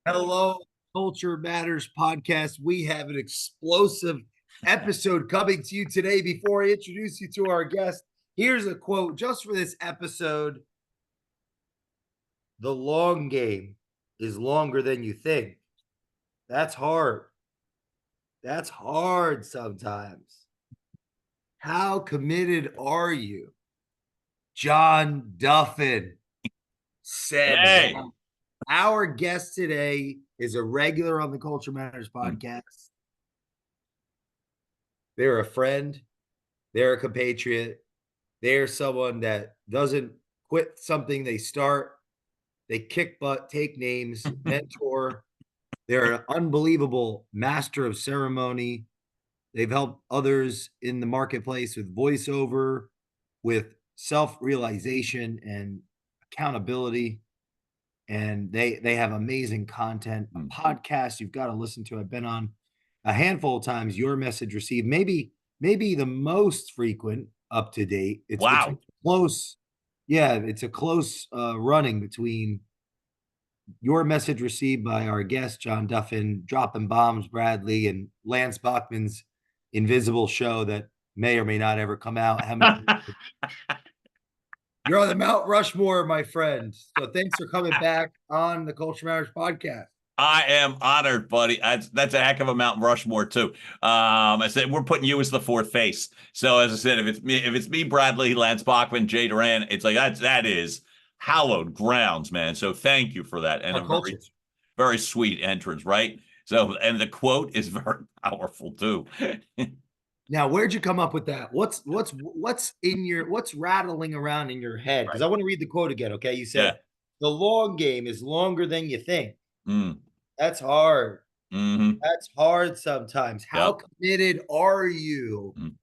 Hello, Culture Matters podcast. We have an explosive episode coming to you today. Before I introduce you to our guest, here's a quote just for this episode. The long game is longer than you think. That's hard. That's hard sometimes. How committed are you? John Duffin said that. Hey. Our guest today is a regular on the Culture Matters Mm. podcast. They're a friend, they're a compatriot, they're someone that doesn't quit something they start. They kick butt, take names, mentor. They're an unbelievable master of ceremony. They've helped others in the marketplace with voiceover, with self realization and accountability. And they have amazing content, a podcast you've got to listen to. I've been on a handful of times. Your message received, maybe the most frequent, up to date. It's Wow. close. Yeah, it's a close running between your message received by our guest John Duffin, dropping bombs, Bradley, and Lance Bachman's invisible show that may or may not ever come out. How many? You're on the Mount Rushmore, my friend. So thanks for coming back on the Culture Matters podcast. I am honored, buddy. That's a heck of a Mount Rushmore too. I said we're putting you as the fourth face. So as I said, if it's me, Bradley, Lance Bachman, Jay Doran, it's like that is hallowed grounds, man. So thank you for that, and Our a very culture. very sweet entrance, right? So and the quote is very powerful too. Now, where'd you come up with that? What's rattling around in your head? Because Right. I want to read the quote again. Okay, you Yeah. said the long game is longer than you think. Mm. That's hard. Hmm. That's hard sometimes. How Yep. committed are you? Mm.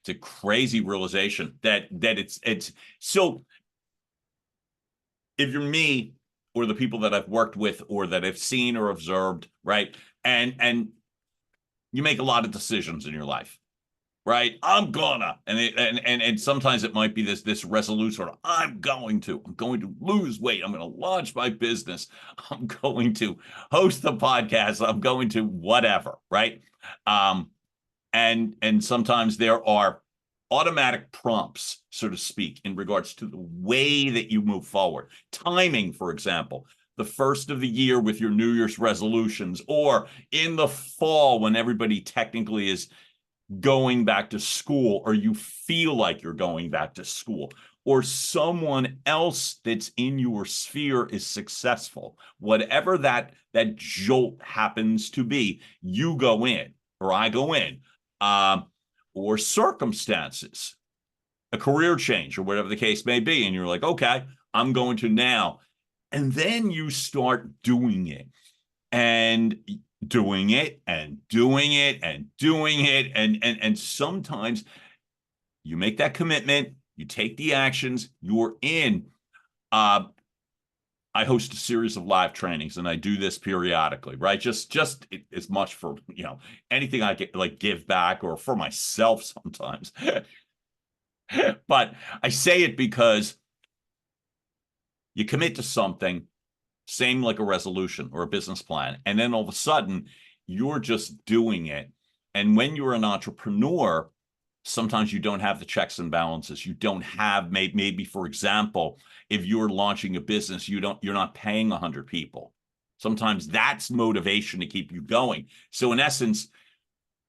It's a crazy realization that it's so. If you're me or the people that I've worked with or that I've seen or observed, right? And you make a lot of decisions in your life, right? I'm gonna, and sometimes it might be this resolute sort of I'm going to lose weight. I'm going to launch my business. I'm going to host the podcast. I'm going to whatever, right? Um, and sometimes there are automatic prompts, so to speak, in regards to the way that you move forward. Timing, for example, the first of the year with your New Year's resolutions, or in the fall when everybody technically is going back to school, or you feel like you're going back to school, or someone else that's in your sphere is successful. Whatever that jolt happens to be, you go in, or I go in, um, or circumstances, a career change, or whatever the case may be, and you're like, okay, I'm going to now, and then you start doing it, and doing it and doing it and doing it, and sometimes you make that commitment, you take the actions, you're in. uh I host a series of live trainings, and I do this periodically, right? Just as much for anything I get, like, give back, or for myself sometimes. But I say it because you commit to something, same like a resolution or a business plan, and then all of a sudden you're just doing it. And when you're an entrepreneur, sometimes you don't have the checks and balances. You don't have, maybe for example, if you're launching a business, you're not paying 100 people. Sometimes that's motivation to keep you going. So in essence,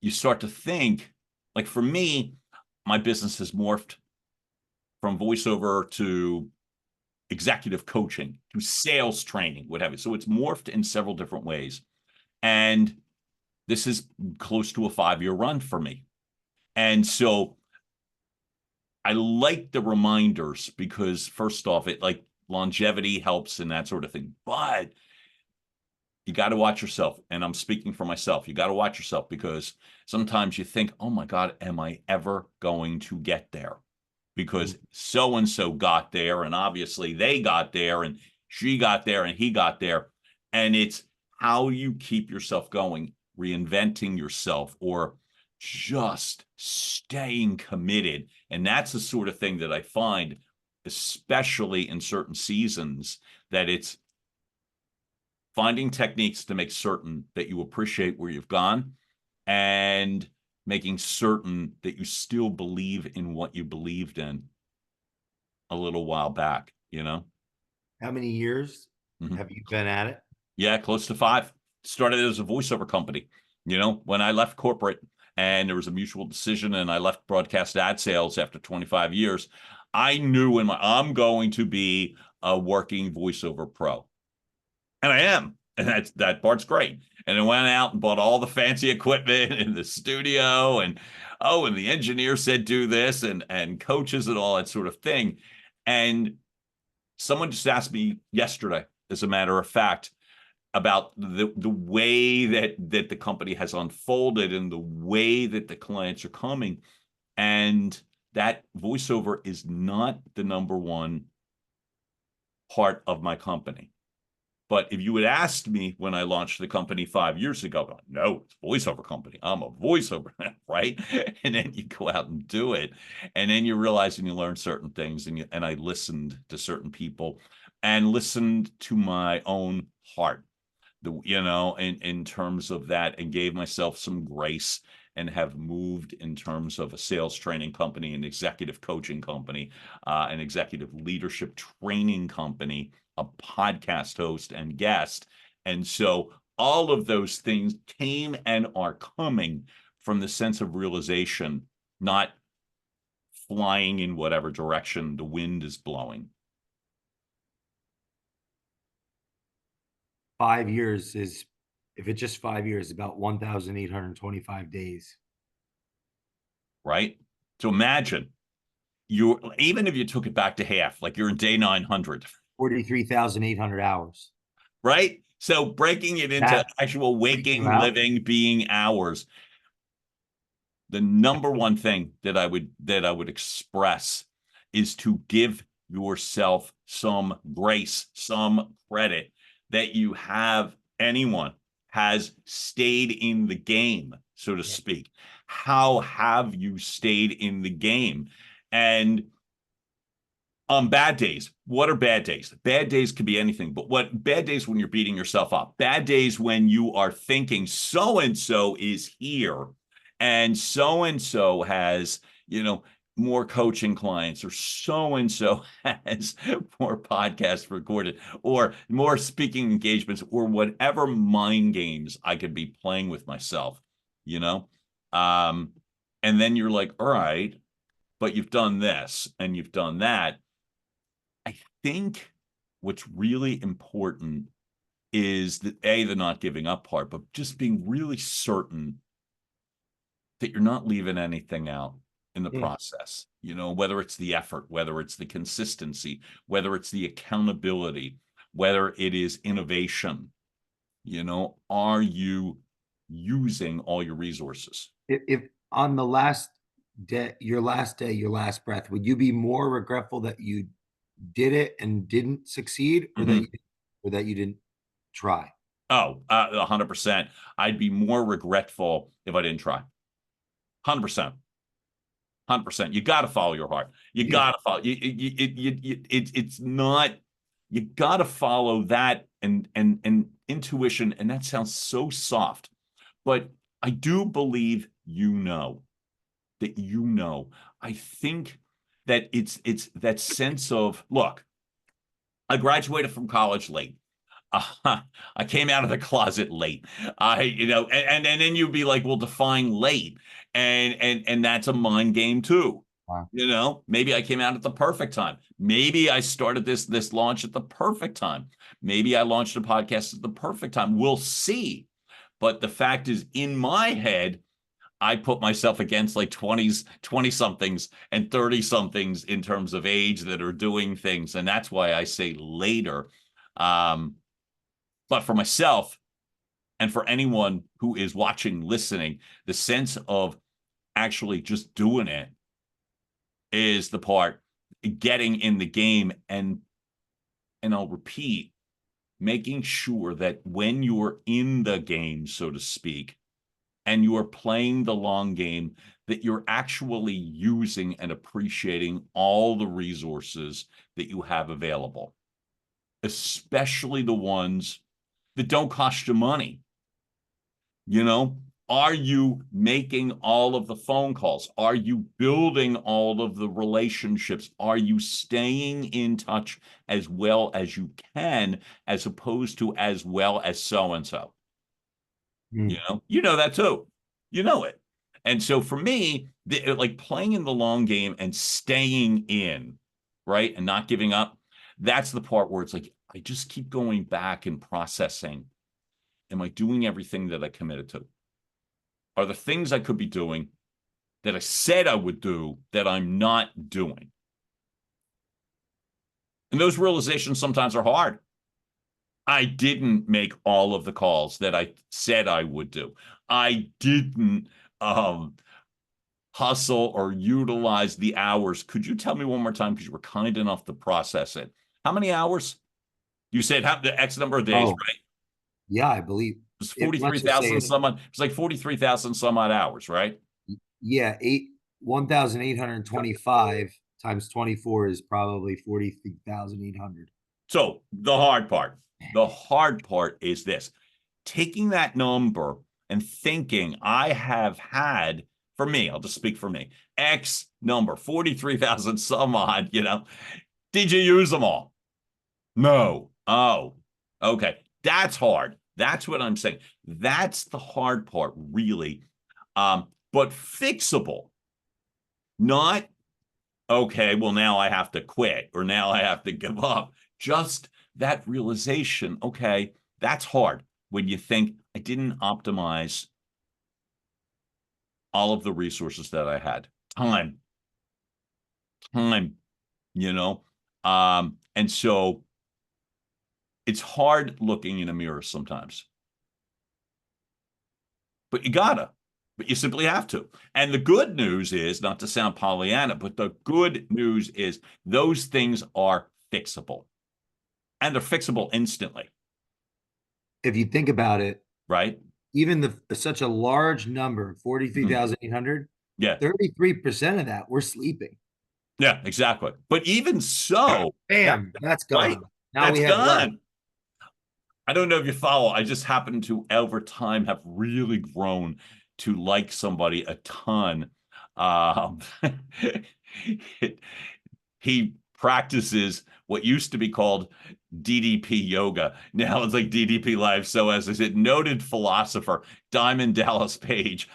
you start to think, like, for me, my business has morphed from voiceover to executive coaching to sales training, whatever. So it's morphed in several different ways. And this is close to a 5-year run for me. And so I like the reminders because, first off, it, like, longevity helps and that sort of thing. But you got to watch yourself. And I'm speaking for myself. You got to watch yourself, because sometimes you think, oh my God, am I ever going to get there? Because so and so got there, and obviously they got there, and she got there, and he got there. And it's how you keep yourself going, reinventing yourself, or just staying committed. And that's the sort of thing that I find, especially in certain seasons, that it's finding techniques to make certain that you appreciate where you've gone, and making certain that you still believe in what you believed in a little while back, you know? How many years Mhm. have you been at it? Yeah, close to 5. Started as a voiceover company. You know, when I left corporate and there was a mutual decision and I left broadcast ad sales after 25 years, I knew I'm going to be a working voiceover pro. And I am. And that part's great. And I went out and bought all the fancy equipment in the studio, and and the engineer said do this, and coaches and all that sort of thing. And someone just asked me yesterday, as a matter of fact, about the way that the company has unfolded and the way that the clients are coming, and that voiceover is not the number one part of my company. But if you had asked me when I launched the company 5 years ago, I'm like, no, it's a voiceover company. I'm a voiceover, right? And then you go out and do it, and then you realize and you learn certain things, and I listened to certain people and listened to my own heart, in terms of that, and gave myself some grace, and have moved in terms of a sales training company, an executive coaching company, an executive leadership training company, a podcast host and guest. And so all of those things came and are coming from the sense of realization, not flying in whatever direction the wind is blowing. 5 years is, if it's just 5 years, about 1,825 days. Right? So imagine, even if you took it back to half, like you're in day 900, 43,800 hours. right? So breaking it into That actual freaks you waking, out? living, being hours. The number one thing that I would express is to give yourself some grace, some credit, that you have anyone has stayed in the game, so to Yeah. speak. How have you stayed in the game? And on bad days, what are bad days? Bad days could be anything, but what bad days when you're beating yourself up? Bad days when you are thinking so and so is here, and so has, more coaching clients, or so and so has more podcasts recorded, or more speaking engagements, or whatever mind games I could be playing with myself, you know? Um, and then you're like, all right, but you've done this and you've done that. I think what's really important is that the not giving up part, but just being really certain that you're not leaving anything out in the Mm. process. Whether it's the effort, whether it's the consistency, whether it's the accountability, whether it is innovation, are you using all your resources? If on the last day, your last breath, would you be more regretful that you did it and didn't succeed, or that Mhm. you didn't try? Oh, 100%. I'd be more regretful if I didn't try. 100%. 100%. You got to follow your heart. You Yeah. got to follow. It's not. You got to follow that, and intuition. And that sounds so soft, but I do believe that. I think that it's that sense of, look. I graduated from college late. I came out of the closet late. And then you'd be like, well, define late, and that's a mind game too. Wow. Maybe I came out at the perfect time. Maybe I started this launch at the perfect time. Maybe I launched a podcast at the perfect time. We'll see. But the fact is, in my head, I put myself against like 20 somethings and 30 somethings in terms of age that are doing things. And that's why I say later. Um, but for myself, and for anyone who is watching, listening, the sense of actually just doing it is the part, getting in the game. And I'll repeat, making sure that when you're in the game, so to speak, and you are playing the long game, that you're actually using and appreciating all the resources that you have available, especially the ones that don't cost you money? You know, are you making all of the phone calls? Are you building all of the relationships? Are you staying in touch as well as you can, as opposed to as well as so and so? Mm. You know that too. You know it. And so for me, like playing in the long game and staying in, right, and not giving up, that's the part where it's like I just keep going back and processing. Am I doing everything that I committed to? Are the things I could be doing that I said I would do that I'm not doing? And those realizations sometimes are hard. I didn't make all of the calls that I said I would do. I didn't um, hustle or utilize the hours. Could you tell me one more time? Because you were kind enough to process it. How many hours? You said the X number of days, Oh, right? yeah, I believe It was it. Let's just say 43,000 some odd. It's like 43,000 some odd hours, right? yeah, 1,825 times 24 is probably 43,800. So the hard part is this: taking that number and thinking I have had, for me, I'll just speak for me, X number, 43,000 some odd, did you use them all? No. Oh, okay. That's hard. That's what I'm saying. That's the hard part, really. But fixable, not okay, well, now I have to quit or now I have to give up. Just that realization, okay, that's hard when you think I didn't optimize all of the resources that I had. Time, time, you know? And so it's hard looking in a mirror sometimes, but you gotta, but you simply have to. And the good news is, not to sound Pollyanna, but the good news is those things are fixable and they're fixable instantly, If you think about it, right? even such a large number, Mhm. 43,800, Yeah. 33% of that we're sleeping. Yeah, exactly. But even so, Bam, that's right? gone. Now we That's have less. gone. I don't know if you follow. I just happen to, over time, have really grown to like somebody a ton. Um, he practices what used to be called DDP yoga. Now it's like DDP life. So, as I said, noted philosopher Diamond Dallas Page.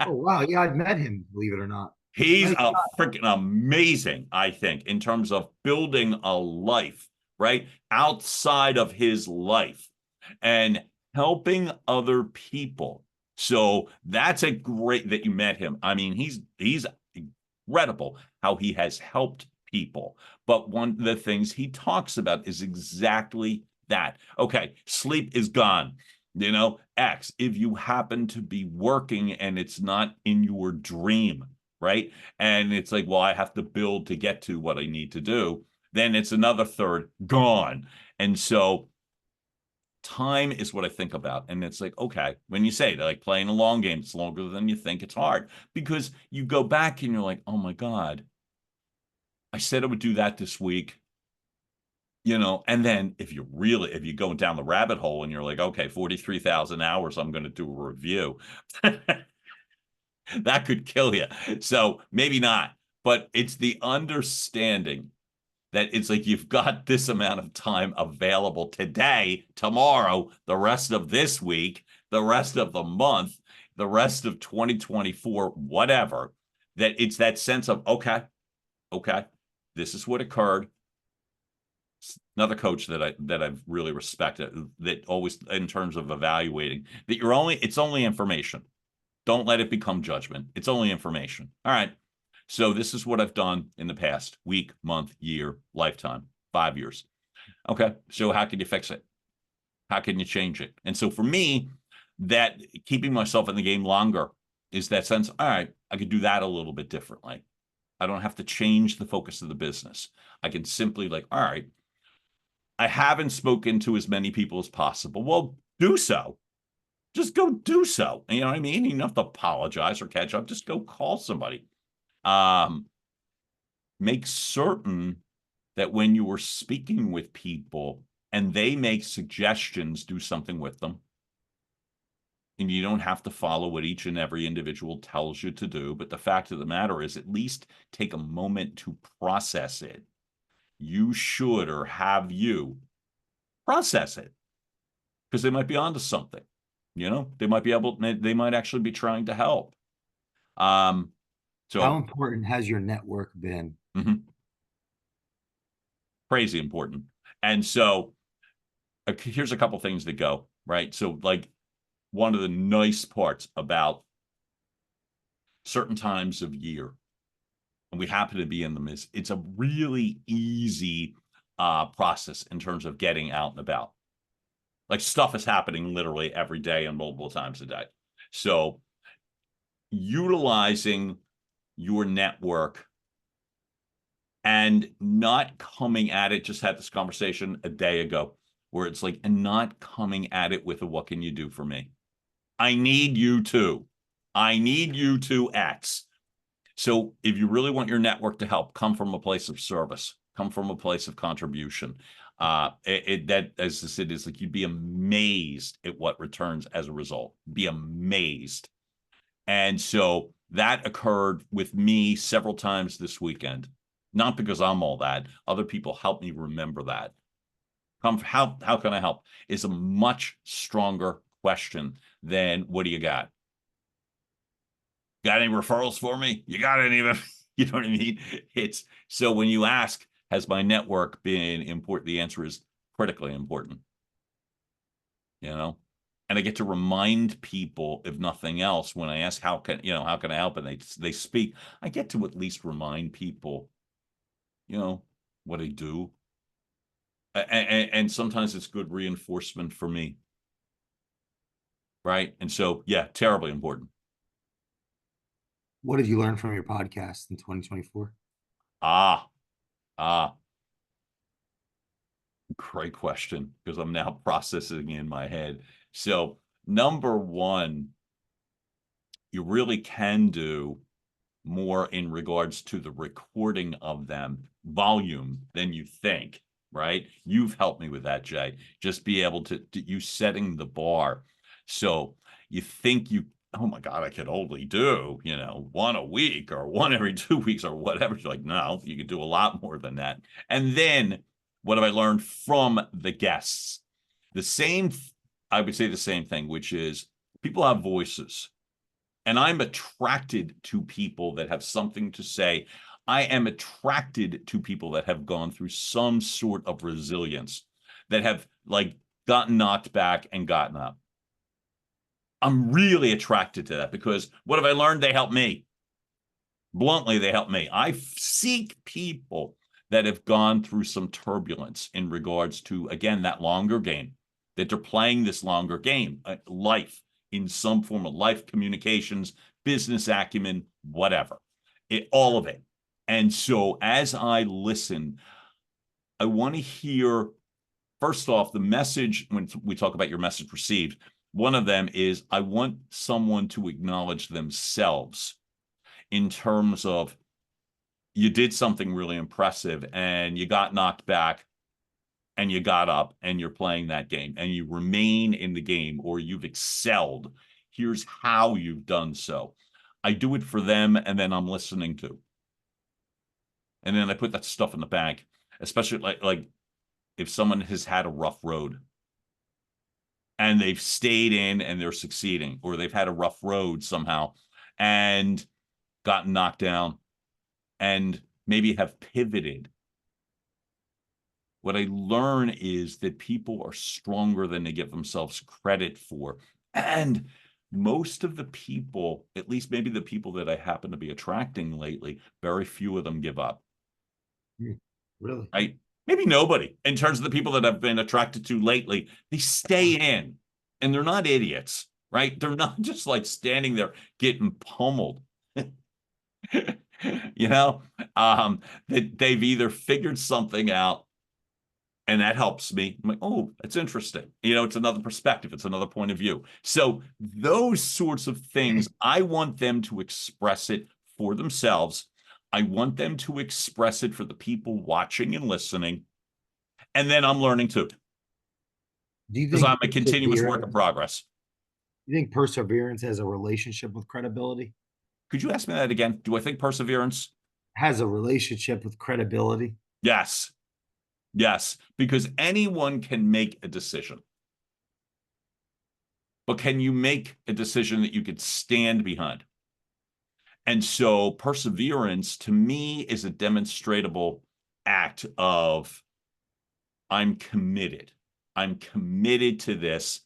Oh wow, yeah, I've met him, believe it or not. He's Nice. a freaking amazing, I think, in terms of building a life, right? Outside of his life and helping other people. So that's a great that you met him. I mean, he's incredible how he has helped people. But one of the things he talks about is exactly that. Okay, sleep is gone. X, if you happen to be working and it's not in your dream, right? And it's like, well, I have to build to get to what I need to do. Then it's another third gone. And so time is what I think about. And it's like, okay, when you say like playing a long game, it's longer than you think, it's hard because you go back and you're like, oh my God, I said I would do that this week. And then if you go down the rabbit hole and you're like, okay, 43,000 hours, I'm going to do a review. That could kill you. So maybe not, but it's the understanding that it's like you've got this amount of time available today, tomorrow, the rest of this week, the rest of the month, the rest of 2024, whatever, that it's that sense of, okay, this is what occurred. Another coach that I've really respected that always in terms of evaluating that it's only information. Don't let it become judgment. It's only information. All right. So this is what I've done in the past week, month, year, lifetime, 5 years. Okay. So how can you fix it? How can you change it? And so for me, that keeping myself in the game longer is that sense, all right, I could do that a little bit differently. I don't have to change the focus of the business. I can simply like, all right, I haven't spoken to as many people as possible. Well, do so. Just go do so. You know what I mean? You don't have to apologize or catch up. Just go call somebody. Um, make certain that when you are speaking with people, and they make suggestions, do something with them. And you don't have to follow what each and every individual tells you to do. But the fact of the matter is, at least take a moment to process it. You should, or have you process it, because they might be onto something. They might be able, they might actually be trying to help. How So important has your network been? crazy important. And so here's a couple things that go, right? So like one of the nice parts about certain times of year, and we happen to be in them, is it's a really easy process in terms of getting out and about. Like stuff is happening literally every day and multiple times a day. So utilizing your network and not coming at it, just had this conversation a day ago where it's like, and not coming at it with a, what can you do for me? I need you to X. So if you really want your network to help, come from a place of service, come from a place of contribution. That, as I said, is like, you'd be amazed at what returns as a result. Be amazed. And so that occurred with me several times this weekend. Not because I'm all that. Other people help me remember that. How can I help is a much stronger question than what do you got? Got any referrals for me? You got any of them? You know what I mean? It's so when you ask, has my network been important? The answer is critically important. And I get to remind people, if nothing else, when I ask how can I help, and they speak, I get to at least remind people, what I do. And sometimes it's good reinforcement for me. Right. And so, yeah, terribly important. What did you learn from your podcast in 2024? Ah, great question, because I'm now processing in my head. So, number one, you really can do more in regards to the recording of them, volume, than you think, right? You've helped me with that, Jay. Just be able to you setting the bar. So you think oh my God, I could only do, one a week or one every 2 weeks or whatever. You're like, no, you could do a lot more than that. And then what have I learned from the guests? I would say the same thing, which is people have voices. And I'm attracted to people that have something to say. I am attracted to people that have gone through some sort of resilience, that have like gotten knocked back and gotten up. I'm really attracted to that, because what have I learned? They help me. Bluntly, they help me. I seek people that have gone through some turbulence in regards to, again, that longer game, that they're playing this longer game, life, in some form of life, communications, business acumen, whatever, all of it. And so as I listen, I want to hear, first off, the message. When we talk about your message received, one of them is, I want someone to acknowledge themselves in terms of, you did something really impressive and you got knocked back and you got up and you're playing that game and you remain in the game, or you've excelled. Here's how you've done so. I do it for them, and then I'm listening to. And then I put that stuff in the bank, especially like if someone has had a rough road and they've stayed in and they're succeeding, or they've had a rough road somehow and gotten knocked down and maybe have pivoted. What I learn is that people are stronger than they give themselves credit for. And most of the people, at least maybe the people that I happen to be attracting lately, very few of them give up. Really? Right? Maybe nobody. In terms of the people that I've been attracted to lately, they stay in, and they're not idiots, right? They're not just like standing there getting pummeled. That they've either figured something out, and that helps me. I'm like, oh, that's interesting. It's another perspective. It's another point of view. So those sorts of things, I want them to express it for themselves. I want them to express it for the people watching and listening. And then I'm learning too. Do you because think I'm a continuous work in perseverance? progress. You think perseverance has a relationship with credibility? Could you ask me that again? Do I think perseverance? Has a relationship with credibility? Yes. Yes. Because anyone can make a decision. But can you make a decision that you could stand behind? And so perseverance to me is a demonstrable act of I'm committed. I'm committed to this.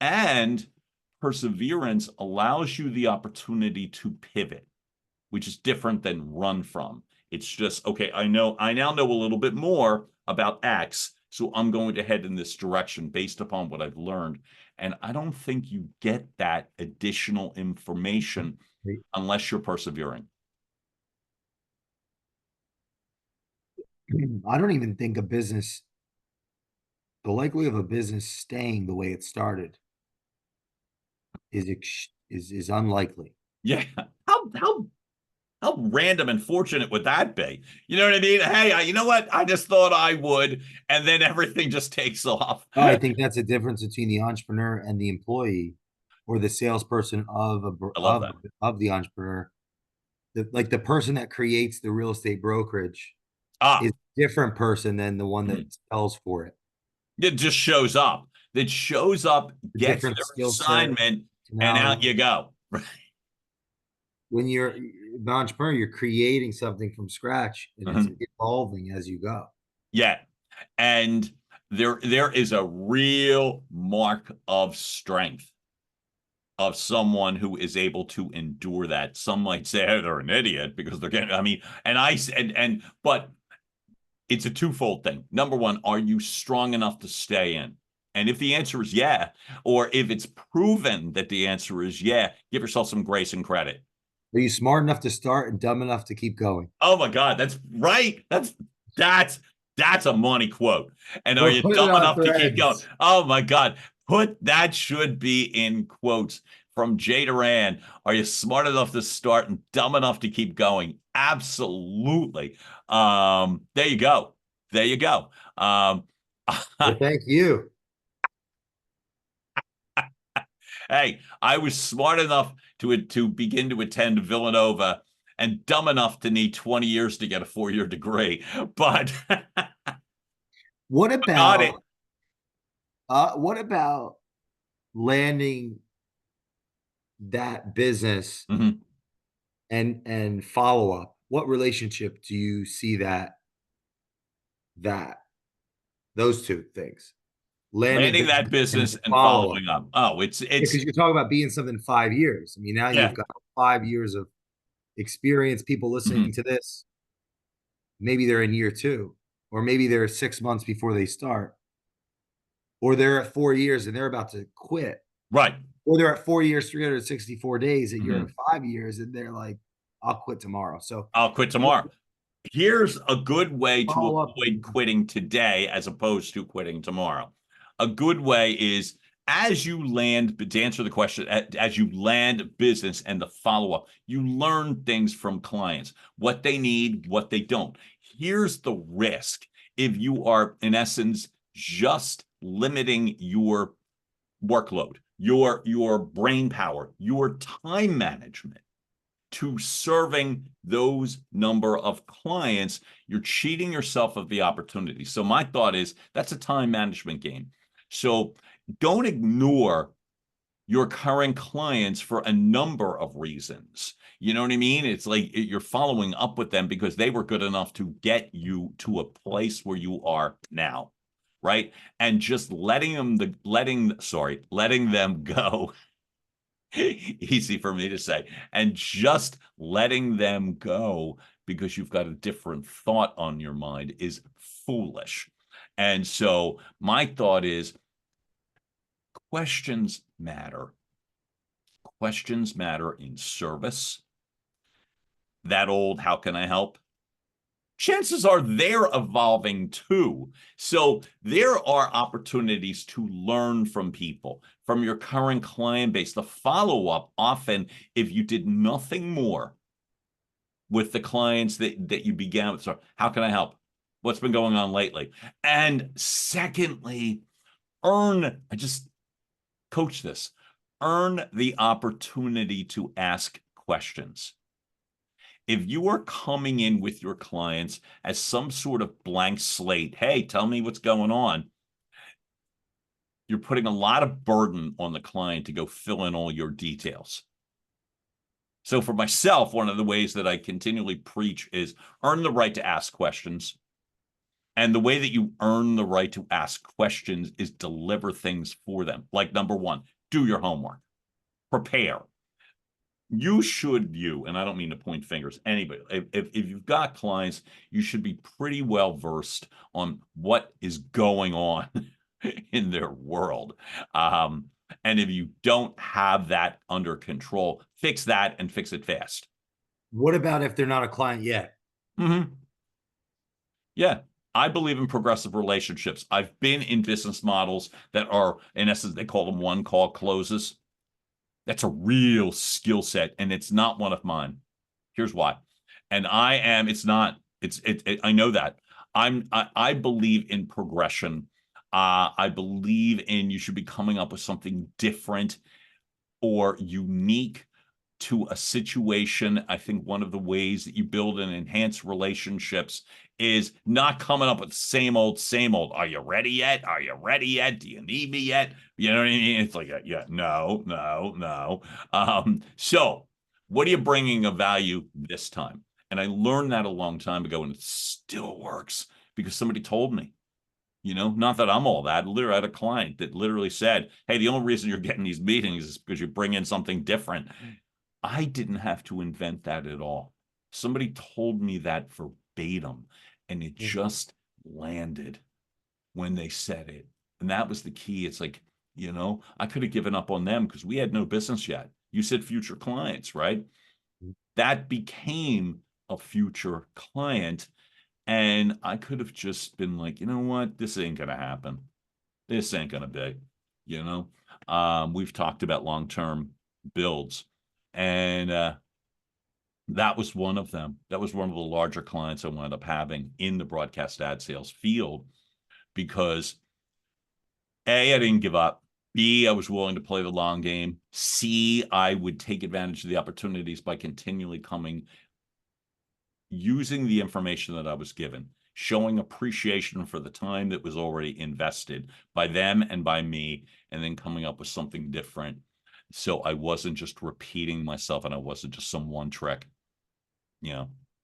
And perseverance allows you the opportunity to pivot, which is different than run from. It's just, okay, I now know a little bit more about X, so I'm going to head in this direction based upon what I've learned. And I don't think you get that additional information unless you're persevering. I don't even think the likelihood of a business staying the way it started is unlikely. Yeah. How random and fortunate would that be? You know what I mean? Hey, you know what? I just thought I would, and then everything just takes off. Oh, I think that's a difference between the entrepreneur and the employee, or the salesperson of I love that. the entrepreneur. Like the person that creates the real estate brokerage is Ah, a different person than the one mhm. that sells for it. It just shows up. That shows up, A gets different their skill set, assignment, and out personality. you go. When you're the entrepreneur, you're creating something from scratch and it's Mhm. evolving as you go. Yeah. And there is a real mark of strength of someone who is able to endure that. Some might say, hey, they're an idiot because they're getting, I mean, but it's a twofold thing. Number one, are you strong enough to stay in? And if the answer is yeah, or if it's proven that the answer is yeah, give yourself some grace and credit. Are you smart enough to start and dumb enough to keep going? Oh my God, that's right. That's that's a money quote. And are Or you put it dumb on enough to keep going? threads. Oh my God. Put that should be in quotes from Jay Duran. Are you smart enough to start and dumb enough to keep going? Absolutely. There you go. There you go. Well, thank you. Hey, I was smart enough to begin to attend Villanova and dumb enough to need 20 years to get a 4-year degree, but What got it. what about landing that business Mhm. and follow up? What relationship do you see that those two things? Landing Landing that business and business the and follow up. following up. Oh, Because you're talking about being something 5 years. I mean, now you've yeah. got 5 years of experience, people listening Mhm. to this. Maybe they're in year two, or maybe they're 6 months before they start, or they're at 4 years and they're about to quit, Right. or they're at 4 years, 364 days, and you're at Mhm. 5 years and they're like, I'll quit tomorrow. So I'll quit tomorrow. Here's a good way to follow up avoid quitting today as opposed to quitting tomorrow. A good way is as you land, but to answer the question, as you land business and the follow up, you learn things from clients, what they need, what they don't. Here's the risk if you are, in essence, just limiting your workload, your brain power, your time management to serving those number of clients, you're cheating yourself of the opportunity. So my thought is that's a time management game. So don't ignore your current clients for a number of reasons. You know what I mean? It's like you're following up with them because they were good enough to get you to a place where you are now, right? And just letting them go. Easy for me to say. And just letting them go because you've got a different thought on your mind is foolish. And so my thought is questions matter. Questions matter in service. That old, how can I help? Chances are they're evolving too. So there are opportunities to learn from people, from your current client base. The follow up, often, if you did nothing more with the clients that you began with, so how can I help? What's been going on lately? And secondly, I just coach this, earn the opportunity to ask questions. If you are coming in with your clients as some sort of blank slate, hey, tell me what's going on, you're putting a lot of burden on the client to go fill in all your details. So for myself, one of the ways that I continually preach is earn the right to ask questions. And the way that you earn the right to ask questions is deliver things for them. Like number one, do your homework, prepare. You should view, and I don't mean to point fingers, anybody, if you've got clients, you should be pretty well versed on what is going on in their world. And if you don't have that under control, fix that and fix it fast. What about if they're not a client yet? Mm-hmm. Yeah. I believe in progressive relationships. I've been in business models that are, in essence, they call them one call closes. That's a real skill set, and it's not one of mine. Here's why. And it's not, I know that. I believe in progression. I believe in you should be coming up with something different or unique to a situation. I think one of the ways that you build and enhance relationships is not coming up with the same old, same old. Are you ready yet? Are you ready yet? Do you need me yet? You know what I mean? It's like, yeah, no, no, no. So what are you bringing of value this time? And I learned that a long time ago, and it still works because somebody told me. Not that I'm all that. Literally, I had a client that literally said, hey, the only reason you're getting these meetings is because you bring in something different. I didn't have to invent that at all. Somebody told me that verbatim, and it just landed when they said it. And that was the key. It's like, I could have given up on them because we had no business yet. You said future clients, right? That became a future client. And I could have just been like, you know what? This ain't going to happen. This ain't going to be, we've talked about long-term builds, and that was one of them. That was one of the larger clients I wound up having in the broadcast ad sales field because A, I didn't give up. B, I was willing to play the long game. C, I would take advantage of the opportunities by continually using the information that I was given, showing appreciation for the time that was already invested by them and by me, and then coming up with something different. So I wasn't just repeating myself, and I wasn't just some one trick,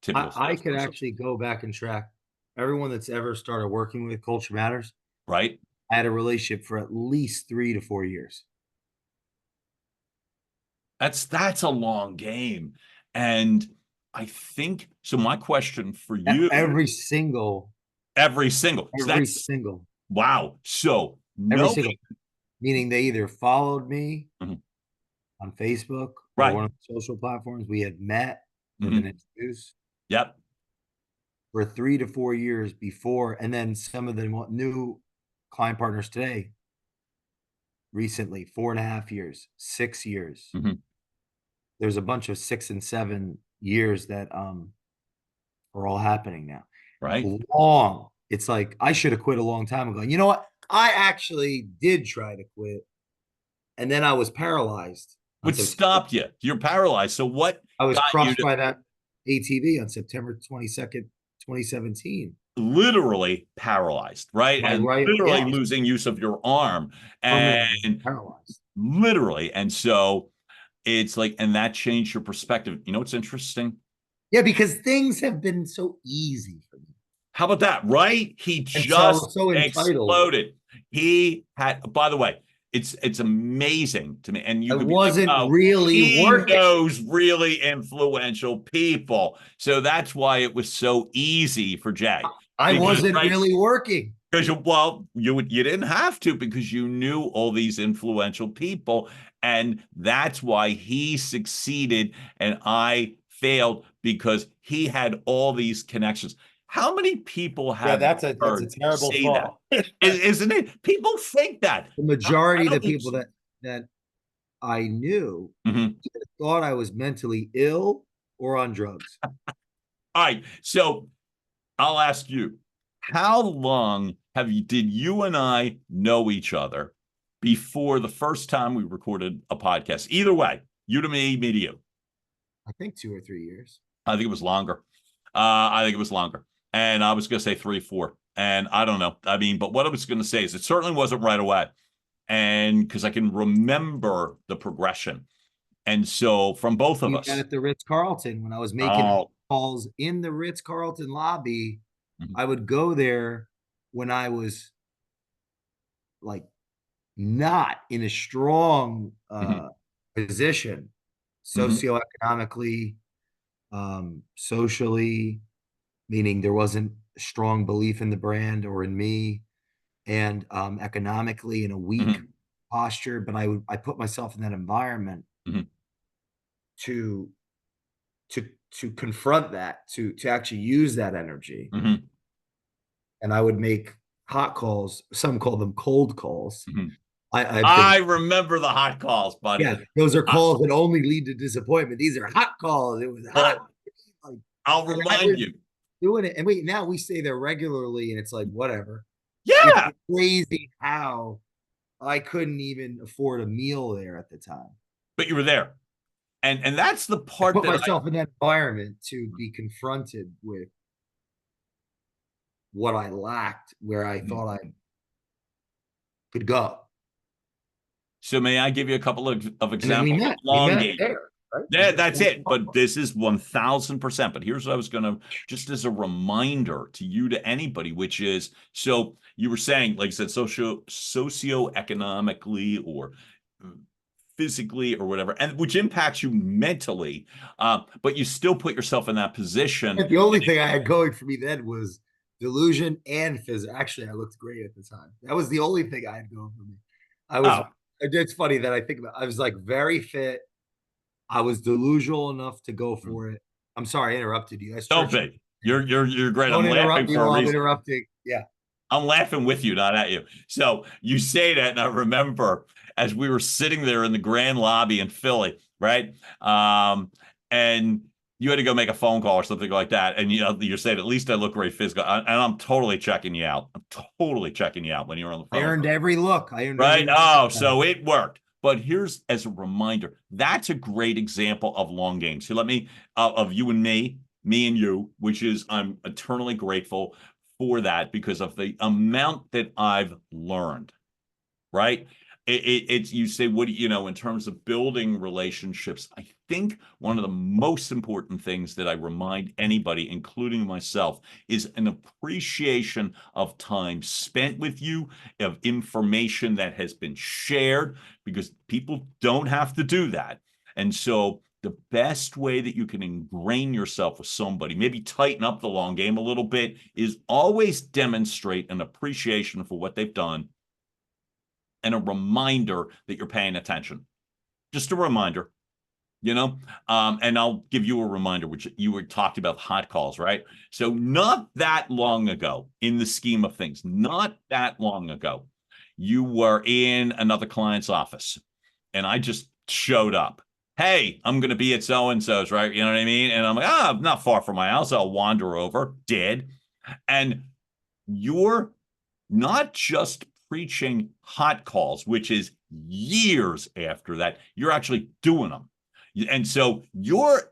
typical I could salesperson. actually go back and track everyone that's ever started working with Culture Matters. Right? I had a relationship for at least 3 to 4 years. That's a long game. And I think so. My question for you, Every single, every single, so every that's single, wow. So every no, single, meaning they either followed me Mhm. on Facebook or Right. one of the social platforms. We had met or Mhm. been introduced Yep. for 3 to 4 years before, and then some of the new client partners today, recently, 4.5 years, 6 years. Mhm. There's a bunch of 6 and 7 years that, are all happening now. Right. Long. It's like, I should have quit a long time ago. You know what? I actually did try to quit, and then I was paralyzed on What September. stopped you? You're paralyzed. So what I was got you crushed to by that ATV on September 22nd, 2017. literally paralyzed, right? My And right, yeah, literally I was losing use of your arm permanently and paralyzed. literally. And so it's like, and that changed your perspective. You know what's interesting? Yeah, because things have been so easy for me. How about that? Right? He And so I just was so entitled. exploded. He had, by the way, it's amazing to me. And you I could be like, wasn't oh, really he working. knows really influential people. So that's why it was so easy for Jay. I Because wasn't right, really working. because you didn't have to because you knew all these influential people, and that's why he succeeded and I failed because he had all these connections. How many people Yeah, have you that's a heard terrible say that? thought. Isn't it? People think that. The I majority of the don't think people so. that I knew Mhm. thought I was mentally ill or on drugs. All right, so I'll ask you, how long did you and I know each other before the first time we recorded a podcast? Either way, you to me to you. I think 2 or 3 years. I think it was longer. I think it was longer. And I was going to say 3, 4. And I don't know. I mean, but what I was going to say is it certainly wasn't right away. And because I can remember the progression. And so from both of We met us. at the Ritz-Carlton when I was making Oh. calls in the Ritz-Carlton lobby. Mhm, I would go there when I was like not in a strong mhm, position mhm, socioeconomically, socially, meaning there wasn't a strong belief in the brand or in me, and economically in a weak mhm, posture. But I put myself in that environment mhm, to to confront that, to actually use that energy. mhm, And I would make hot calls. Some call them cold calls. mhm. I've been I remember the hot calls, buddy. Yeah, those are I, calls that only lead to disappointment. These are hot calls. It was I, hot. Like, I'll and I remind was you. doing it. And wait, now we stay there regularly, and it's like whatever. It's Yeah, crazy how I couldn't even afford a meal there at the time. but you were there. And that's the I part put that I myself in that environment to be confronted with what I lacked, where I Mhm. thought I could go. So may I give you a couple of And then we examples of met. We long met game? there, right? We Yeah, met that's there. it. But this is 1000%. But here's what I was going to, just as a reminder to you, to anybody, which is, so you were saying, like I said, socioeconomically or physically or whatever, and which impacts you mentally, but you still put yourself in that position. And the only thing I had going for me then was delusion and physical. Actually, I looked great at the time. That was the only thing I had going for me. I was. Oh, It's funny that I think about. I was like very fit. I was delusional enough to go for it. I'm sorry, I interrupted you. I don't stretched. be. You're great. Don't I'm laughing interrupt me for a while I'm reason. interrupting. Yeah. I'm laughing with you, not at you. So you say that, and I remember as we were sitting there in the grand lobby in Philly, right? And you had to go make a phone call or something like that, and you're saying at least I look very physical, and I'm totally checking you out. I'm totally checking you out when you're on the I phone, earned every look. I earned every right? look. Oh, so it worked. But here's as a reminder, that's a great example of long games. So let me of you and me and you, which is I'm eternally grateful for that because of the amount that I've learned, right? It's you say, what do you know, in terms of building relationships? I think one of the most important things that I remind anybody, including myself, is an appreciation of time spent with you, of information that has been shared, because people don't have to do that. And so the best way that you can ingrain yourself with somebody, maybe tighten up the long game a little bit, is always demonstrate an appreciation for what they've done and a reminder that you're paying attention. Just a reminder, you know? And I'll give you a reminder, which you were talked about hot calls, right? So not that long ago, in the scheme of things, not that long ago, you were in another client's office and I just showed up. Hey, I'm going to be at so and so's, right? You know what I mean? And I'm like, I'm not far from my house. I'll wander over. Did. And you're not just preaching hot calls, which is years after that, you're actually doing them. And so you're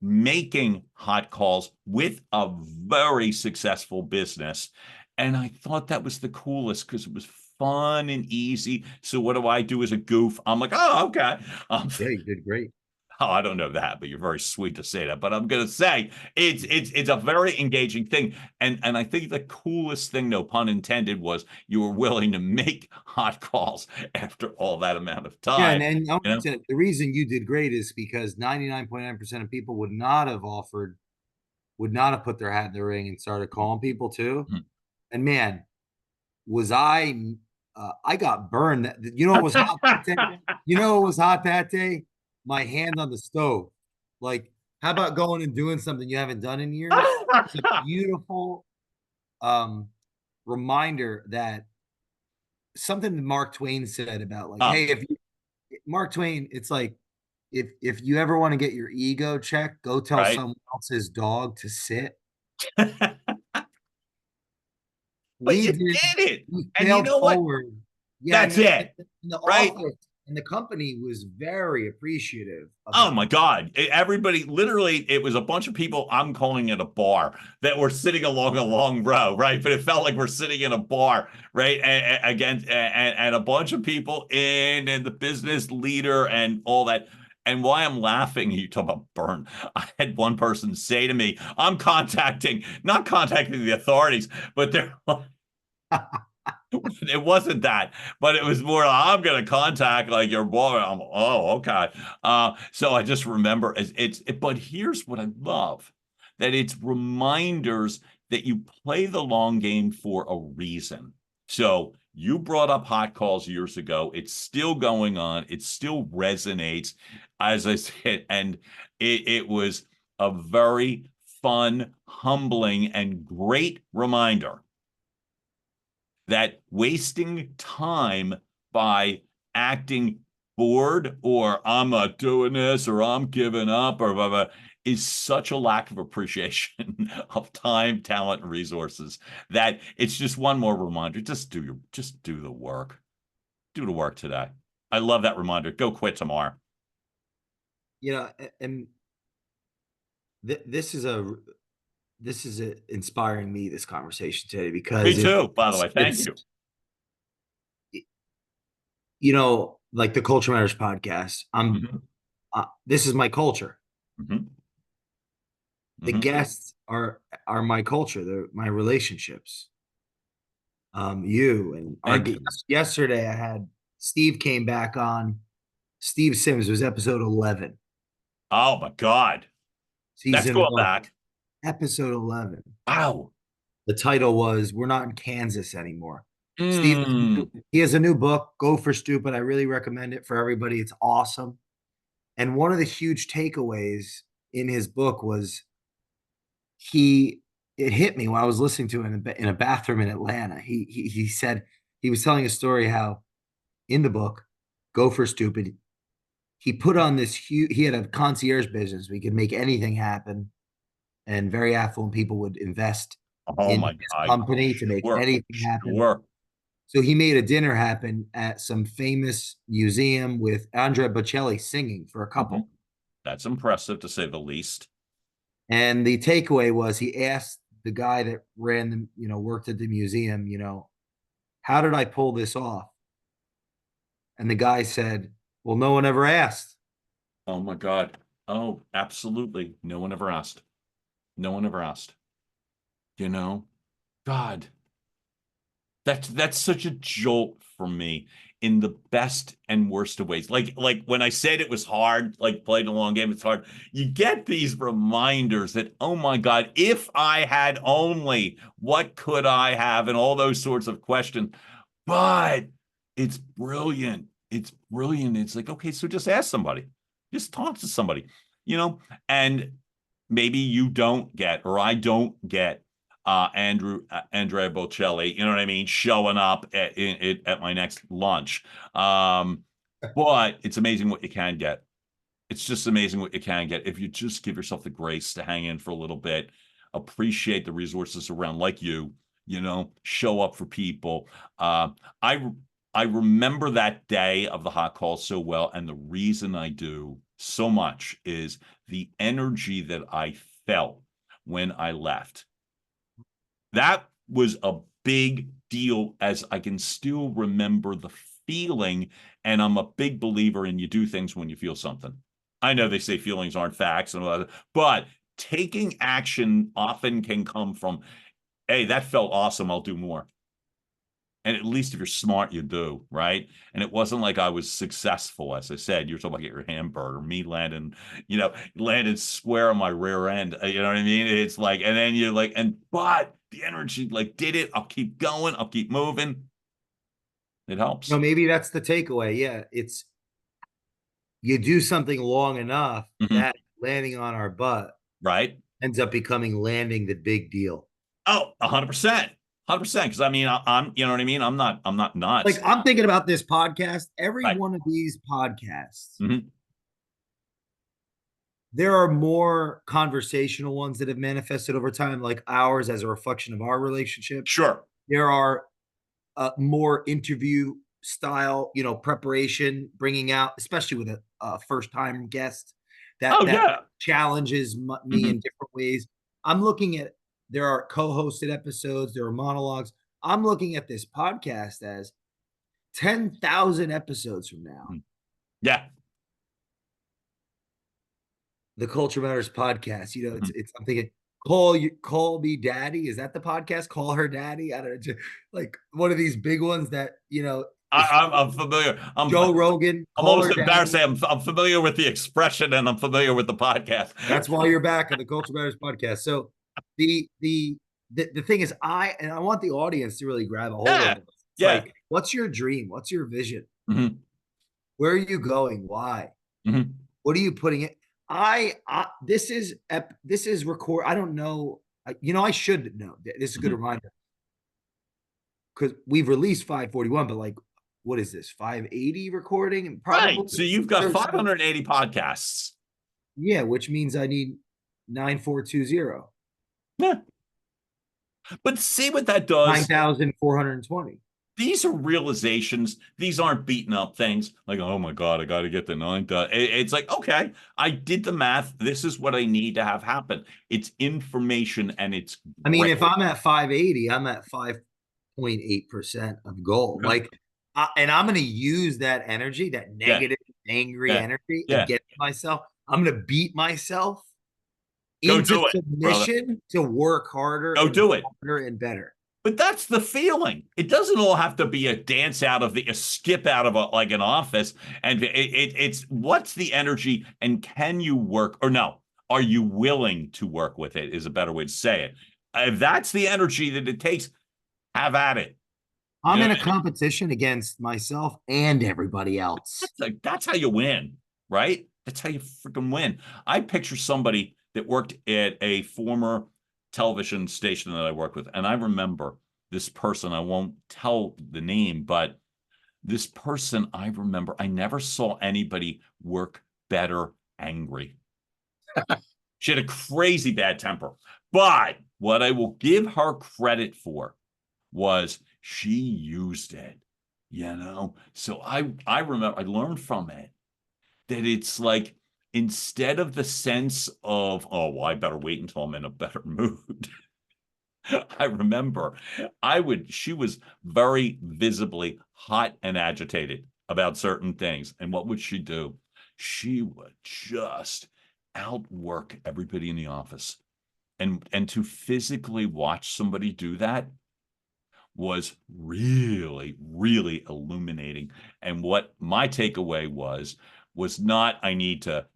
making hot calls with a very successful business. And I thought that was the coolest because it was fun and easy. So what do I do as a goof? I'm like, oh, okay. Yeah, you did great. Oh, I don't know that, but you're very sweet to say that. But I'm gonna say it's a very engaging thing. And I think the coolest thing, no pun intended, was you were willing to make hot calls after all that amount of Yeah, time. You know? the reason you did great is because 99.9% of people would not have put their hat in the ring and started calling people too. Mhm. And man, was I got burned. You know what was hot that day? You know what was hot that day? My hand on the stove. Like, how about going and doing something you haven't done in years? It's a beautiful um reminder that something that Mark Twain said about like, Ah, hey, if you Mark Twain, it's like if you ever want to get your ego checked, go tell right. someone else's dog to sit. but We you did. did it. We And you failed know what? forward. Yeah, That's it, and the right? office and the company was very appreciative of Oh how my much. God. Everybody, literally, it was a bunch of people, I'm calling it a bar, that were sitting along a long row, right? But it felt like we're sitting in a bar, right? And a bunch of people in, and the business leader and all that. And why I'm laughing, you talk about burn. I had one person say to me, not contacting the authorities, but they're it wasn't that, but it was more I'm gonna contact like your boy. Oh, okay. So I just remember but here's what I love, that it's reminders that you play the long game for a reason. So you brought up hot calls years ago. It's still going on, it still resonates, as I said, and it was a very fun, humbling, and great reminder that wasting time by acting bored, or I'm not doing this, or I'm giving up, or blah, blah, is such a lack of appreciation of time, talent, and resources, that it's just one more reminder. Just do the work. Do the work today. I love that reminder. Go quit tomorrow. And this is inspiring me, this conversation today, Me because too, by the way. Thank it's you. like the Culture Matters podcast. Mhm, This is my culture. mhm, The mhm. guests are my culture. They're my relationships. You and our Thank you. yesterday, I had Steve came back on. Steve Sims was episode 11, Oh my God. That's season going one, back. episode 11. Wow. The title was "We're Not in Kansas Anymore." Steve, Mm. he has a new book, Go for Stupid. I really recommend it for everybody. It's awesome. And one of the huge takeaways in his book was he it hit me when I was listening to it in a bathroom in Atlanta. He said he was telling a story how in the book, Go for Stupid, he put on this huge. He had a concierge business. We could make anything happen, and very affluent people would invest Oh in my his God. company to make Sure. anything happen. Sure. So he made a dinner happen at some famous museum with Andrea Bocelli singing for a Mhm. couple. That's impressive to say the least. And the takeaway was he asked the guy that ran the, worked at the museum, how did I pull this off? And the guy said, well, no one ever asked. Oh my God. Oh, absolutely. No one ever asked. No one ever asked. You know? God, that's such a jolt for me in the best and worst of ways. Like when I said it was hard, like playing a long game, it's hard. You get these reminders that, oh my God, if I had only, what could I have? And all those sorts of questions. But it's brilliant. It's brilliant. It's like, okay, so just ask somebody, just talk to somebody, you know, and maybe you don't get, or I don't get Andrea Bocelli, you know what I mean, showing up at my next lunch. But it's amazing what you can get. It's just amazing what you can get if you just give yourself the grace to hang in for a little bit, appreciate the resources around, like show up for people. I I remember that day of the hot call so well, and the reason I do so much is the energy that I felt when I left. That was a big deal, as I can still remember the feeling, and I'm a big believer in you do things when you feel something. I know they say feelings aren't facts and all that, but taking action often can come from, hey, that felt awesome, I'll do more. And at least if you're smart, you do, right? And it wasn't like I was successful. As I said, you're talking about get your hamburger, me landing square on my rear end. You know what I mean? It's like, and then you're like, but the energy, like, did it? I'll keep going. I'll keep moving. It helps. Maybe that's the takeaway. Yeah, it's you do something long enough Mhm. that landing on our butt Right? ends up becoming landing the big deal. Oh, 100%. 100%. Because I mean, I'm, you know what I mean? I'm not Like nuts. I'm thinking about this podcast, every Right. one of these podcasts, Mhm. there are more conversational ones that have manifested over time, like ours as a reflection of our relationship. Sure. There are more interview style, preparation, bringing out, especially with a first time guest, that Oh yeah. challenges me in Mhm. different ways. I'm looking at there are co-hosted episodes, there are monologues. I'm looking at this podcast as 10,000 episodes from now. Mhm. Yeah. The Culture Matters podcast. Mhm. I'm thinking, call me daddy. Is that the podcast? Call her daddy. I don't know, like one of these big ones that is I'm familiar. Joe Rogan. I'm Call almost her embarrassed to daddy. say I'm familiar with the expression and I'm familiar with the podcast. That's why you're back on the Culture Matters podcast. So the the the thing is, I want the audience to really grab a hold of Yeah. this. It's Yeah. like, what's your dream? What's your vision? Mhm. Where are you going? Why? Mhm. What are you putting it? This is record. I don't know. I should know. This is a good Mhm. reminder because we've released 541, but like, what is this 580 recording? And Right. probably So you've got so 580 podcasts. yeah, which means I need 9420, Yeah. But see what that does. 9,420. These are realizations. These aren't beaten up things like, oh my God, I got to get the 9. It's like, okay, I did the math. This is what I need to have happen. It's information and it's I mean, great. if I'm at 580, I'm at 5.8% of goal. Yeah. Like, and I'm going to use that energy, that Yeah. negative, angry Yeah. energy Yeah. against myself. I'm going to beat myself Go into do it, brother. submission to work harder Go and do it. harder and better. But that's the feeling. It doesn't all have to be a dance out of a skip out of like an office. And it's what's the energy and can you work or no? Are you willing to work with it? Is a better way to say it. If that's the energy that it takes, have at it. You I'm know, in a competition against myself and everybody else. that's how you win, right? That's how you freaking win. I picture somebody that worked at a former television station that I worked with, and I remember this person. I won't tell the name, but this person, I remember, I never saw anybody work better angry. She had a crazy bad temper. But what I will give her credit for was she used it, So I remember I learned from it that it's like instead of the sense of, oh, well, I better wait until I'm in a better mood. I remember she was very visibly hot and agitated about certain things. And what would she do? She would just outwork everybody in the office. And to physically watch somebody do that was really, really illuminating. And what my takeaway was not I need to,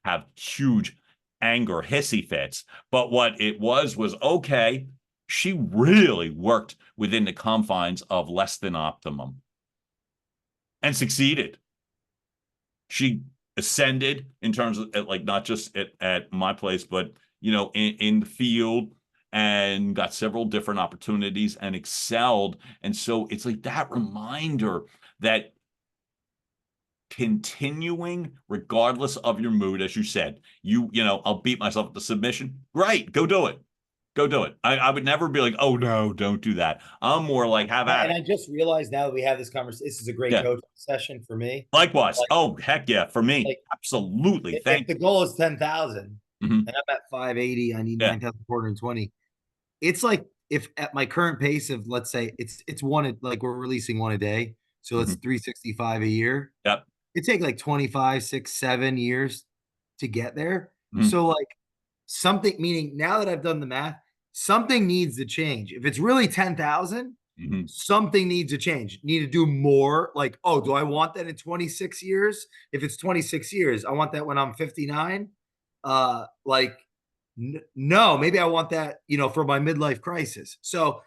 have huge anger hissy fits, but what it was okay, she really worked within the confines of less than optimum and succeeded. She ascended in terms of like not just at my place, but in the field and got several different opportunities and excelled. And so it's like that reminder that continuing regardless of your mood, as you said, I'll beat myself at the submission. Great, go do it. Go do it. I would never be like, oh no, don't do that. I'm more like, have at And it. I just realized now that we have this conversation, this is a great Yeah. coaching session for me. Likewise. Like, Oh, heck yeah. For me. like Absolutely. if Thank the goal is 10,000 you. Mhm. and I'm at 580, I need Yeah. 9,420. It's like if at my current pace of, let's say it's one, like we're releasing one a day. So it's Mhm. 365 a year. Yep. It take like 25, 6, 7 years to get there. Mhm. So like something, meaning now that I've done the math, something needs to change. If it's really 10,000, Mhm. something needs to change. Need to do more. Like, oh, do I want that in 26 years? If it's 26 years, I want that when I'm 59. Like, no, maybe I want that, for my midlife crisis. So,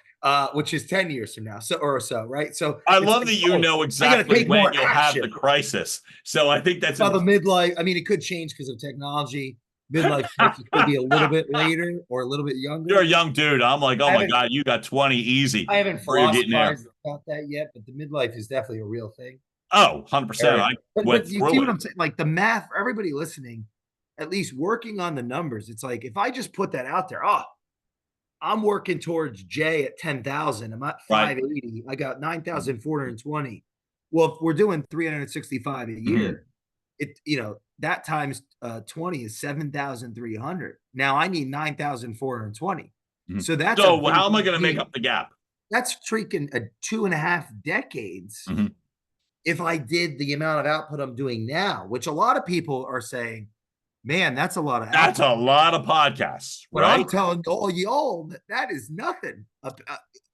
which is 10 years from now, so or so, right? So I it's love like, that you oh, know I got to exactly take when more you'll have the action. crisis. So I think that's Well, the midlife, I mean, it could change because of technology. Midlife crisis could be a little bit later or a little bit You're a younger. young dude. I'm like, oh I my haven't, God, you got 20 easy I haven't before you're getting there. philosophized about that yet, but the midlife is definitely a real thing. Oh, 100%. I But went you see through what it. I'm saying? Like the math for everybody listening, at least working on the numbers. It's like if I just put that out there, I'm working towards Jay at 10,000. I'm at Right. 580. I got 9,420. Well, if we're doing 365 a Mhm. year, that times 20 is 7,300. Now I need 9,420. Mhm. So that's a So big, how am I going to make I up the gap? that's freaking a 2.5 decades Mhm. if I did the amount of output I'm doing now, which a lot of people are saying, man, that's a lot of That's output. a lot of podcasts, But I'm right? telling all y'all that is nothing.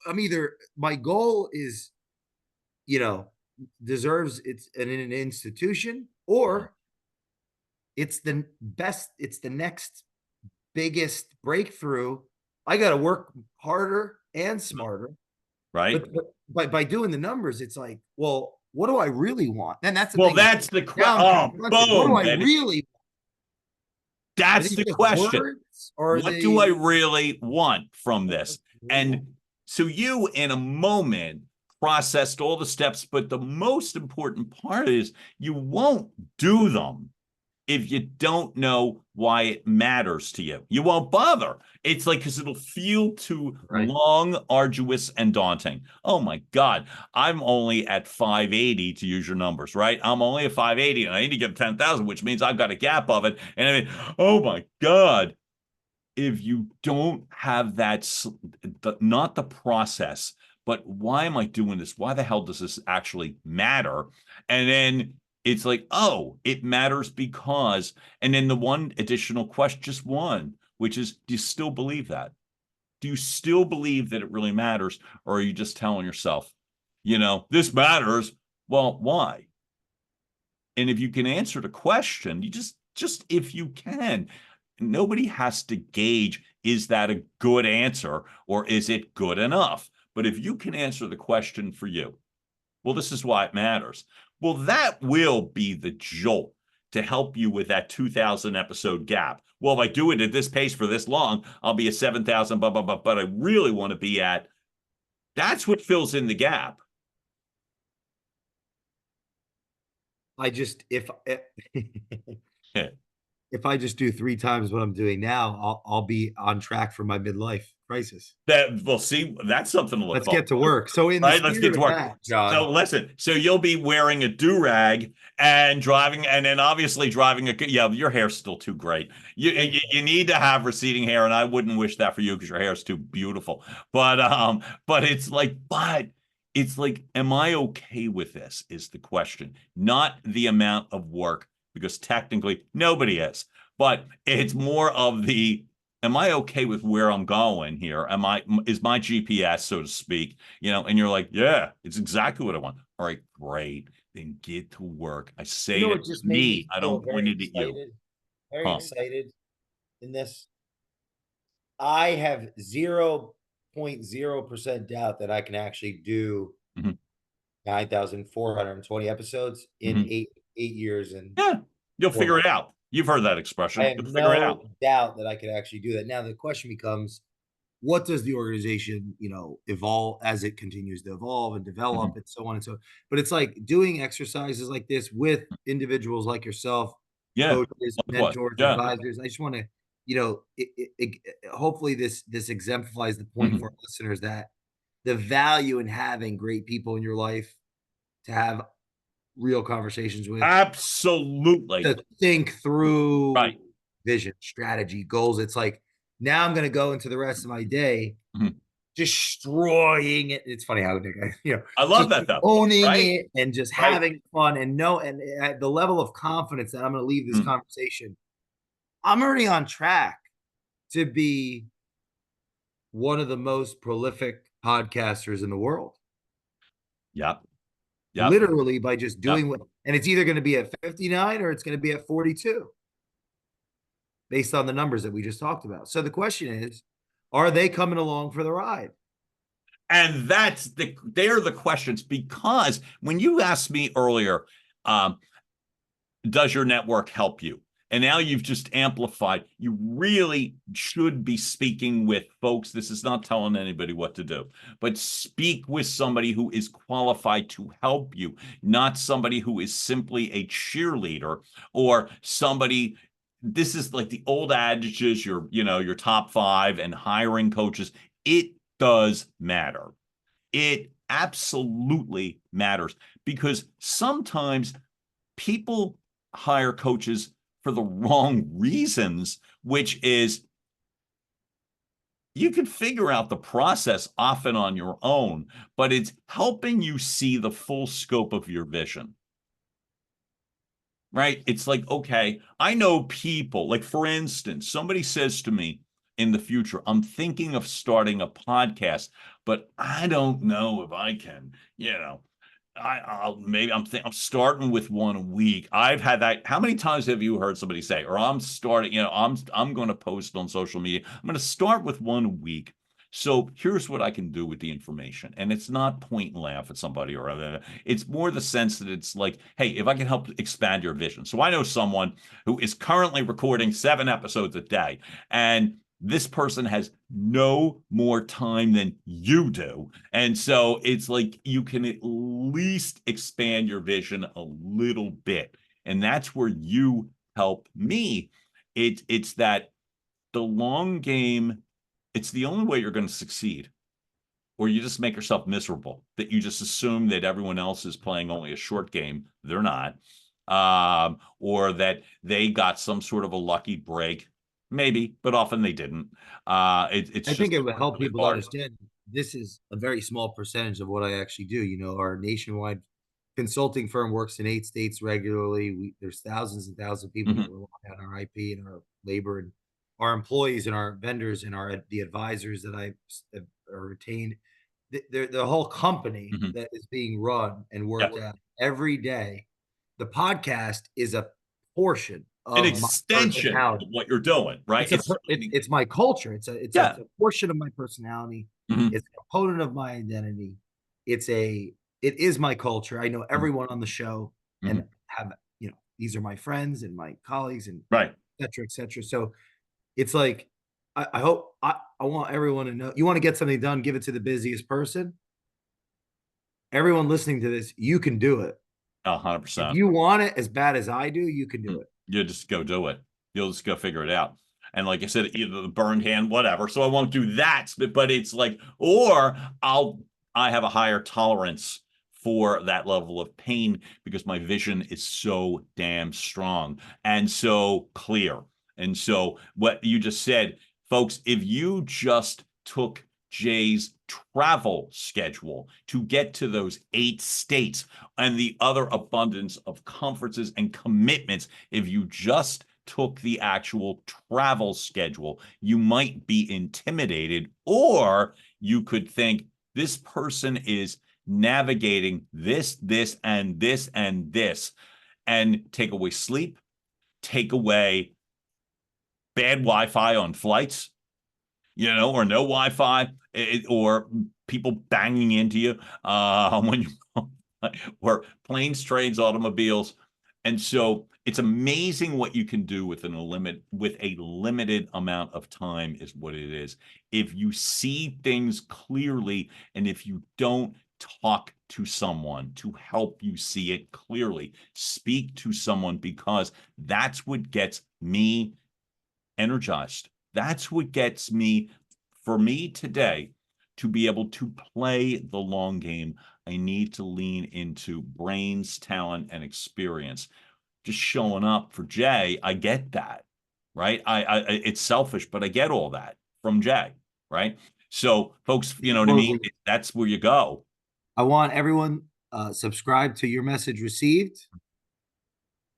I'm either my goal is, you know, deserves it's an institution, Mhm. or it's the best, it's the next biggest breakthrough. I got to work harder and smarter. Right. But by doing the numbers, it's like, well, what do I really want? And that's the Well, thing is that's the now I'm oh, confronted. What do boom, I baby. really want? Is That's it the just question. words or What do the I really want from what this? do I really want? And so you, in a moment, processed all the steps, but the most important part is you won't do them if you don't know why it matters to you. You won't bother. It's like, because it'll feel too Right. long, arduous, and daunting. Oh my God, I'm only at 580 to use your numbers, right? I'm only at 580 and I need to get 10,000, which means I've got a gap of it. And I mean, oh my God, if you don't have that, not the process, but why am I doing this? Why the hell does this actually matter? And then it's like, oh, it matters because, and then the one additional question, just one, which is, do you still believe that? Do you still believe that it really matters? Or are you just telling yourself, this matters? Well, why? And if you can answer the question, you just if you can, nobody has to gauge, is that a good answer or is it good enough? But if you can answer the question for you, well, this is why it matters. Well, that will be the jolt to help you with that 2,000 episode gap. Well, if I do it at this pace for this long, I'll be at 7,000, but I really want to be at, that's what fills in the gap. I just if I just do 3 times what I'm doing now, I'll be on track for my midlife crisis. That we'll see. That's something to look Let's forward get to to. work. So in the Right, let's get spirit to of work. that, John, So listen, so you'll be wearing a do-rag and driving, and then obviously driving a, yeah, your hair's still too great. You need to have receding hair, and I wouldn't wish that for you because your hair is too beautiful. But it's like, am I okay with this is the question, not the amount of work, because technically nobody is, but it's more of the, am I okay with where I'm going here? Is my GPS, so to speak, and you're like, yeah, it's exactly what I want. All right, great. Then get to work. I say that it just made me, me I feel don't point it at you. very Huh. excited in this. I have 0.0% doubt that I can actually do Mhm. 9,420 episodes in Mhm. eight years and Yeah, you'll 4 figure it months. out. You've heard that I expression. have You'll figure it out. no doubt that I could actually do that. Now the question becomes, what does the organization, evolve as it continues to evolve and develop Mhm. and so on and so. But it's like doing exercises like this with individuals like yourself, Yeah, coaches, likewise. mentors, Yeah. advisors. I just want to, hopefully this exemplifies the point Mhm. for our listeners that the value in having great people in your life to have real conversations with, Absolutely. to think through Right. vision, strategy, goals. It's like, now I'm going to go into the rest of my day Mhm. destroying it. It's funny how I love just that though. owning Right. it and just Right. having fun and at the level of confidence that I'm going to leave this Mhm. conversation. I'm already on track to be one of the most prolific podcasters in the world, Yep. Yep. literally by just Yep. doing what, and it's either going to be at 59 or it's going to be at 42 based on the numbers that we just talked about. So the question is, are they coming along for the ride? And they're the questions, because when you asked me earlier, um, does your network help you? And now you've just amplified. You really should be speaking with folks. This is not telling anybody what to do, but speak with somebody who is qualified to help you, not somebody who is simply a cheerleader or somebody this is like the old adages, your top five and hiring coaches. It does matter. It absolutely matters because sometimes people hire coaches for the wrong reasons, which is you can figure out the process often on your own, but it's helping you see the full scope of your vision. Right? It's like, okay, I know people, like for instance, somebody says to me in the future, I'm thinking of starting a podcast, but I don't know if I can, I'm starting with one a week. I've had that. How many times have you heard somebody say, or I'm starting, I'm going to post on social media. I'm going to start with one a week. So here's what I can do with the information. And it's not point and laugh at somebody or other. It's more the sense that it's like, hey, if I can help expand your vision. So I know someone who is currently recording 7 episodes a day, and this person has no more time than you do. And so it's like you can at least expand your vision a little bit. And that's where you help me. It's that the long game, it's the only way you're going to succeed. Or you just make yourself miserable, that you just assume that everyone else is playing only a short game. They're not. Or that they got some sort of a lucky break. Maybe, but often they didn't. It's I just think it would help really people to hard. understand this is a very small percentage of what I actually do. Our nationwide consulting firm works in 8 states regularly. There's thousands and thousands of people that Mhm, rely on our IP and our labor and our employees and our vendors and the advisors that are retained. The whole company mhm. that is being run and Yeah. worked out every day. The podcast is a portion An of my extension of personality. what you're doing, right? It's a per it's my culture. It's a Yeah. portion of my personality. Mhm, It's a component of my identity. It's a it is my culture. I know mhm, everyone on the show and mhm. these are my friends and my colleagues and Right. et cetera, et cetera. So it's like, I hope I want everyone to know you want to get something done, give it to the busiest person. Everyone listening to this, you can do it. If 100%. you want it as bad as I do, you can do Mm. it. You just go do it. You'll just go figure it out. And like I said, either the burned hand, whatever. So I won't do that. But it's like, or I have a higher tolerance for that level of pain because my vision is so damn strong and so clear. And so what you just said, folks, if you just took Jay's travel schedule to get to those 8 states and the other abundance of conferences and commitments, if you just took the actual travel schedule, you might be intimidated, or you could think this person is navigating this, this, and this, and this, and take away sleep, take away bad Wi Fi on flights, or no Wi-Fi, or people banging into you when you or planes, trains, automobiles. And so it's amazing what you can do with a limited amount of time is what it is. If you see things clearly and if you don't talk to someone to help you see it clearly, speak to someone because that's what gets me energized. That's what gets me, for me today, to be able to play the long game. I need to lean into brains, talent, and experience. Just showing up for Jay, I get that, right? It's selfish, but I get all that from Jay, right? So, folks, you know what I mean? Closing, That's where you go. I want everyone subscribe to your message received.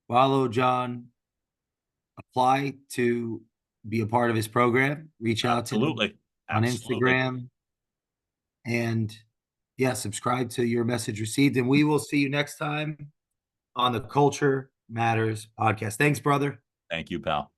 Follow John. Apply to be a part of his program. Reach out to him Absolutely, on absolutely. Instagram and yeah, subscribe to your message received. And we will see you next time on the Culture Matters podcast. Thanks, brother. Thank you, pal.